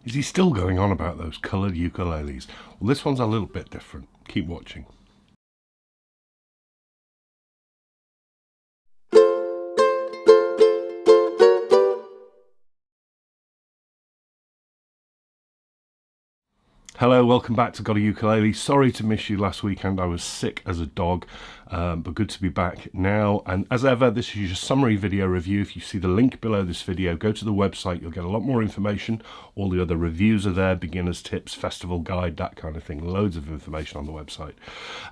Is he still going on about those coloured ukuleles? Well, this one's a little bit different. Keep watching. Hello, welcome back to GotAUkulele. Sorry to miss you last weekend. I was sick as a dog, but good to be back now. And as ever, this is your summary video review. If you see the link below this video, go to the website. You'll get a lot more information. All the other reviews are there, beginners tips, festival guide, that kind of thing. Loads of information on the website.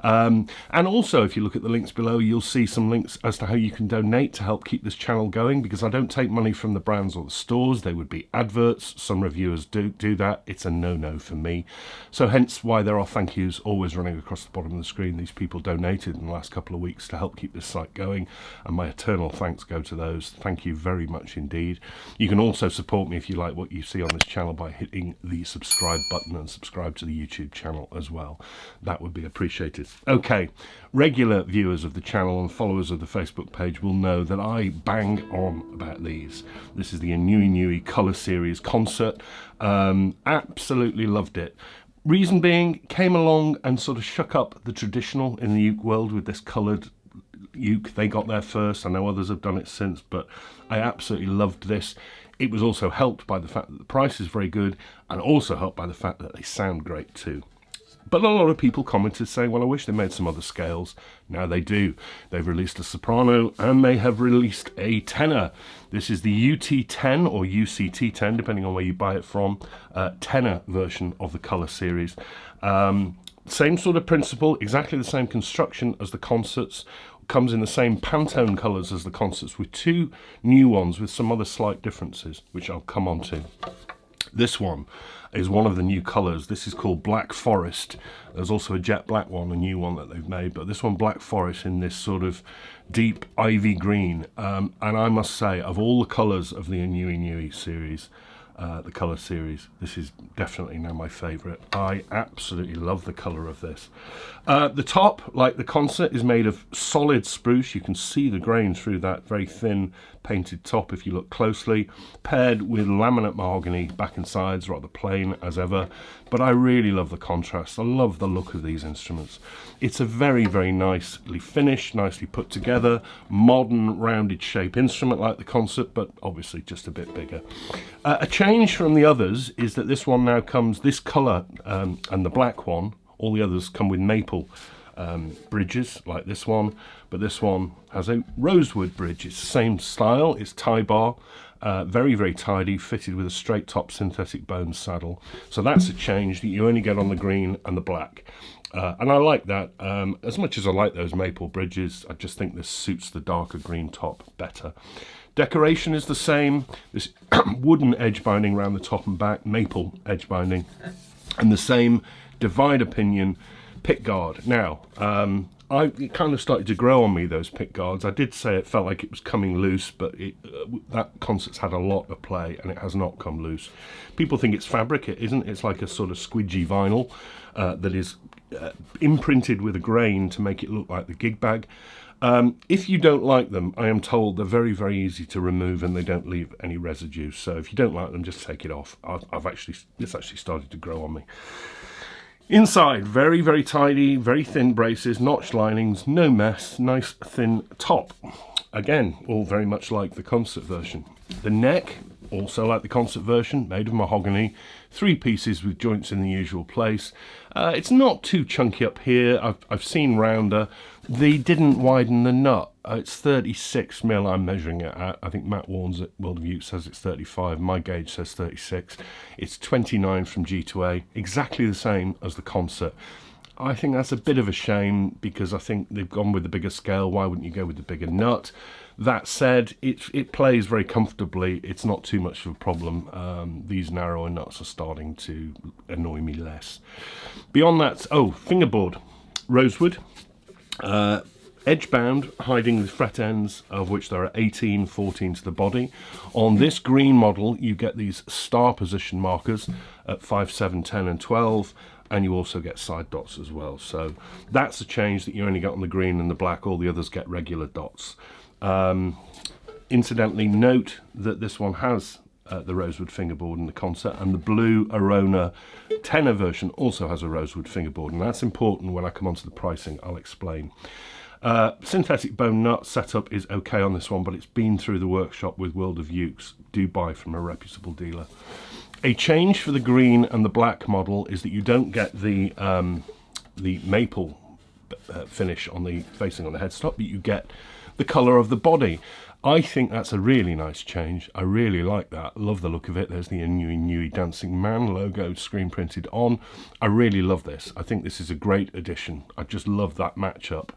And also, if you look at the links below, you'll see some links as to how you can donate to help keep this channel going, because I don't take money from the brands or the stores. They would be adverts. Some reviewers do that. It's a no-no for me. So hence why there are thank yous always running across the bottom of the screen. These people donated in the last couple of weeks to help keep this site going, and my eternal thanks go to those. Thank you very much indeed. You can also support me if you like what you see on this channel by hitting the subscribe button and subscribe to the YouTube channel as well. That would be appreciated. Okay, regular viewers of the channel and followers of the Facebook page will know that I bang on about these. This is the aNueNue Colour Series concert. Absolutely loved it. Reason being, came along and sort of shook up the traditional in the uke world with this coloured uke. They got there first. I know others have done it since, but I absolutely loved this. It was also helped by the fact that the price is very good, and also helped by the fact that they sound great too. But a lot of people commented saying, well, I wish they made some other scales. Now they do. They've released a soprano and they have released a tenor. This is the UT10 or UCT10, depending on where you buy it from, tenor version of the Colour series. Same sort of principle, exactly the same construction as the concerts. Comes in the same Pantone colours as the concerts, with two new ones with some other slight differences, which I'll come on to. This one is one of the new colours. This is called Black Forest. There's also a jet black one, a new one that they've made, but this one, Black Forest, in this sort of deep ivy green. And I must say, of all the colours of the aNueNue series, the Colour series, this is definitely now my favourite. I absolutely love the colour of this. The top, like the concert, is made of solid spruce. You can see the grain through that very thin painted top if you look closely, paired with laminate mahogany back and sides, rather plain as ever. But I really love the contrast. I love the look of these instruments. It's a very, very nicely finished, nicely put together, modern rounded shape instrument like the concert, but obviously just a bit bigger. A change from the others is that this one now comes, this colour and the black one, all the others come with maple bridges like this one, but this one has a rosewood bridge. It's the same style, it's tie bar, very, very tidy, fitted with a straight top synthetic bone saddle. So that's a change that you only get on the green and the black. And I like that. As much as I like those maple bridges, I just think this suits the darker green top better. Decoration is the same. This wooden edge binding around the top and back, maple edge binding, and the same divider pinion pick guard. Now, it kind of started to grow on me, those pick guards. I did say it felt like it was coming loose, but that concert's had a lot of play and it has not come loose. People think it's fabric. It isn't. It's like a sort of squidgy vinyl that is imprinted with a grain to make it look like the gig bag. If you don't like them, I am told they're very, very easy to remove and they don't leave any residue. So if you don't like them, just take it off. It's actually started to grow on me. Inside, very, very tidy, very thin braces, notched linings, no mess, nice thin top. Again, all very much like the concert version. The neck, also like the concert version, made of mahogany, 3 pieces with joints in the usual place. It's not too chunky up here. I've seen rounder. They didn't widen the nut. It's 36 mil I'm measuring it at. I think Matt Warnes at World of Uke says it's 35. My gauge says 36. It's 29 from G2A, exactly the same as the concert. I think that's a bit of a shame because I think they've gone with the bigger scale. Why wouldn't you go with the bigger nut? That said, it plays very comfortably. It's not too much of a problem. These narrower nuts are starting to annoy me less. Beyond that, fingerboard, rosewood, edge bound, hiding the fret ends, of which there are 18, 14 to the body. On this green model, you get these star position markers at 5, 7, 10 and 12. And you also get side dots as well. So that's a change that you only get on the green and the black. All the others get regular dots. Incidentally, note that this one has the rosewood fingerboard in the concert, and the blue aNueNue tenor version also has a rosewood fingerboard, and that's important. When I come on to the pricing, I'll explain. Synthetic bone nut setup is okay on this one, but it's been through the workshop with World of Ukes. Do buy from a reputable dealer. A change for the green and the black model is that you don't get the maple finish on the facing on the headstock, but you get the colour of the body. I think that's a really nice change. I really like that. Love the look of it. There's the aNueNue Dancing Man logo screen printed on. I really love this. I think this is a great addition. I just love that matchup.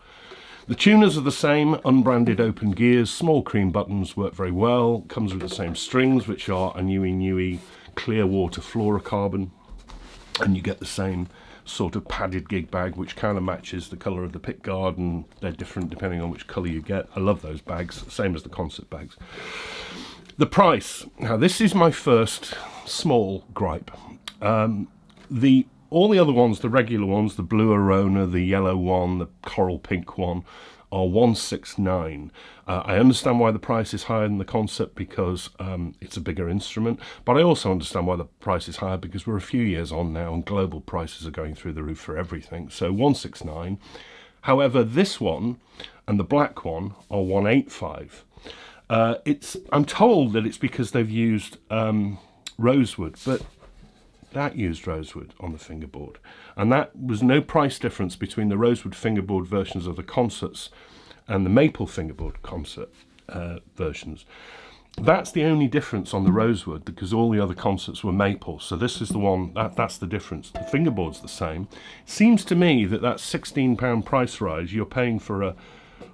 The tuners are the same, unbranded open gears, small cream buttons, work very well. Comes with the same strings, which are aNueNue clear water fluorocarbon, and you get the same sort of padded gig bag, which kind of matches the colour of the pick guard, and they're different depending on which colour you get. I love those bags, same as the concert bags. The price. Now, this is my first small gripe. All the other ones, the regular ones, the blue aNueNue, the yellow one, the coral pink one, are $169. I understand why the price is higher than the concert, because it's a bigger instrument, but I also understand why the price is higher because we're a few years on now and global prices are going through the roof for everything. So $169. However, this one and the black one are $185. I'm told that it's because they've used rosewood, but that used rosewood on the fingerboard, and that was no price difference between the rosewood fingerboard versions of the concerts and the maple fingerboard concert versions. That's the only difference on the rosewood, because all the other concerts were maple. So this is the one, that's the difference. The fingerboard's the same. It seems to me that £16 price rise, you're paying for a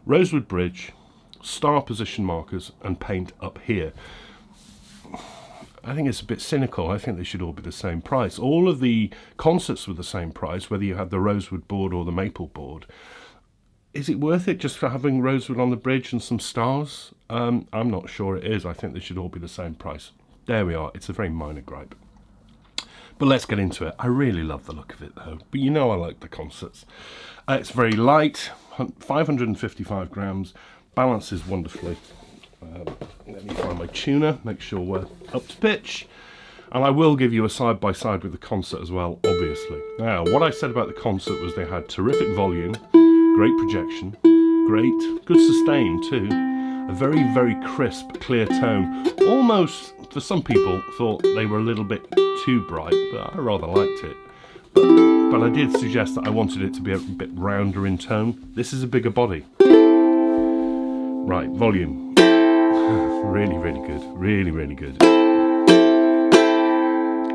rosewood bridge, star position markers, and paint up here. I think it's a bit cynical. I think they should all be the same price. All of the concerts were the same price, whether you had the rosewood board or the maple board. Is it worth it just for having rosewood on the bridge and some stars? I'm not sure it is. I think they should all be the same price. There we are. It's a very minor gripe. But let's get into it. I really love the look of it, though. But you know I like the concerts. It's very light, 555 grams, balances wonderfully. Let me find my tuner, make sure we're up to pitch, and I will give you a side-by-side with the concert as well, obviously. Now, what I said about the concert was they had terrific volume, great projection, good sustain too, a very, very crisp, clear tone. Almost, for some people, thought they were a little bit too bright, but I rather liked it. But I did suggest that I wanted it to be a bit rounder in tone. This is a bigger body. Right, volume. Really, really good. Really, really good.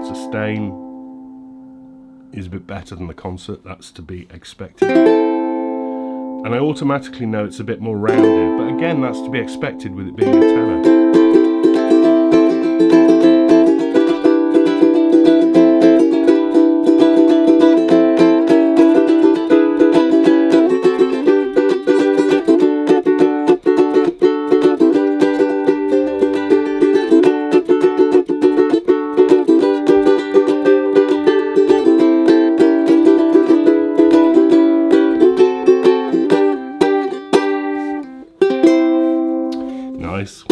Sustain is a bit better than the concert. That's to be expected. And I automatically know it's a bit more rounded. But again, that's to be expected with it being a tenor. Nice.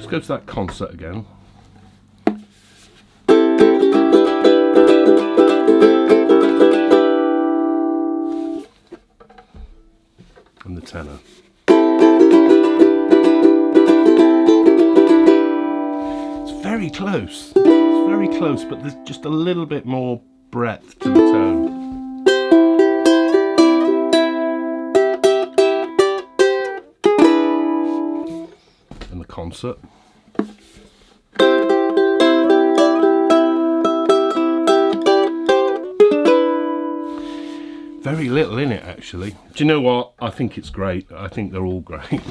Go to that concert again. And the tenor. It's very close. It's very close, but there's just a little bit more breadth to the tone. And the concert. Very little in it, actually. Do you know what? I think it's great. I think they're all great.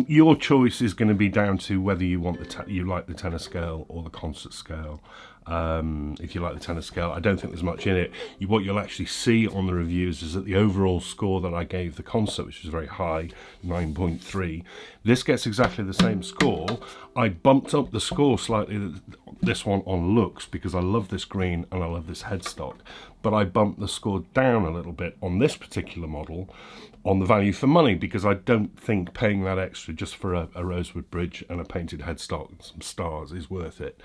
Your choice is going to be down to whether you want you like the tenor scale or the concert scale. If you like the tenor scale, I don't think there's much in it. What you'll actually see on the reviews is that the overall score that I gave the concert, which was very high, 9.3, this gets exactly the same score. I bumped up the score slightly, this one on looks, because I love this green and I love this headstock, but I bumped the score down a little bit on this particular model on the value for money, because I don't think paying that extra just for a rosewood bridge and a painted headstock and some stars is worth it.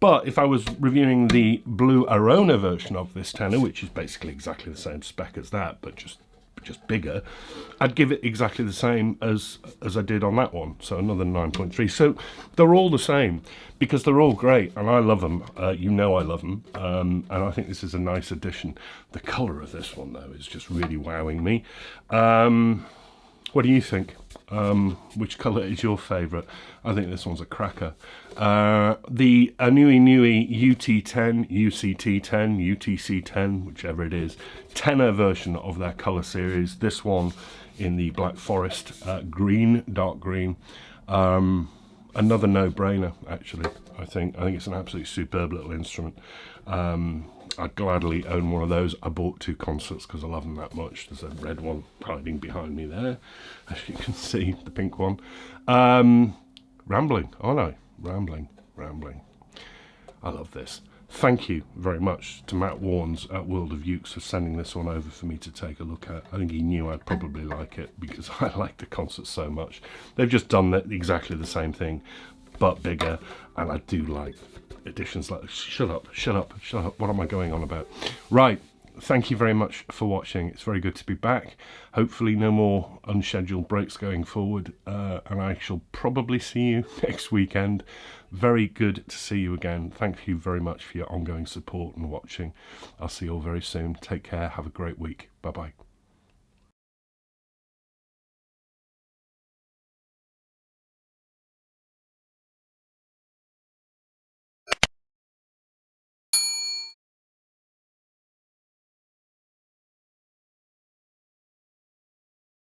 But if I was reviewing the blue aNueNue version of this tenor, which is basically exactly the same spec as that, but just bigger, I'd give it exactly the same as I did on that one, so another 9.3. So they're all the same because they're all great and I love them. You know I love them, and I think this is a nice addition. The colour of this one though is just really wowing me. What do you think? Which colour is your favourite? I think this one's a cracker. The aNueNue UT10, UCT10, UTC10, whichever it is, tenor version of that colour series. This one in the Black Forest green, dark green. Another no-brainer, actually. I think it's an absolutely superb little instrument. I'd gladly own one of those. I bought 2 concerts because I love them that much. There's a red one hiding behind me there, as you can see, the pink one. Rambling, aren't I? Rambling. I love this. Thank you very much to Matt Warnes at World of Ukes for sending this one over for me to take a look at. I think he knew I'd probably like it because I like the concert so much. They've just done exactly the same thing, but bigger, and I do like editions like, shut up, what am I going on about? Right, thank you very much for watching. It's very good to be back. Hopefully no more unscheduled breaks going forward, and I shall probably see you next weekend. Very good to see you again. Thank you very much for your ongoing support and watching. I'll see you all very soon. Take care. Have a great week. Bye bye.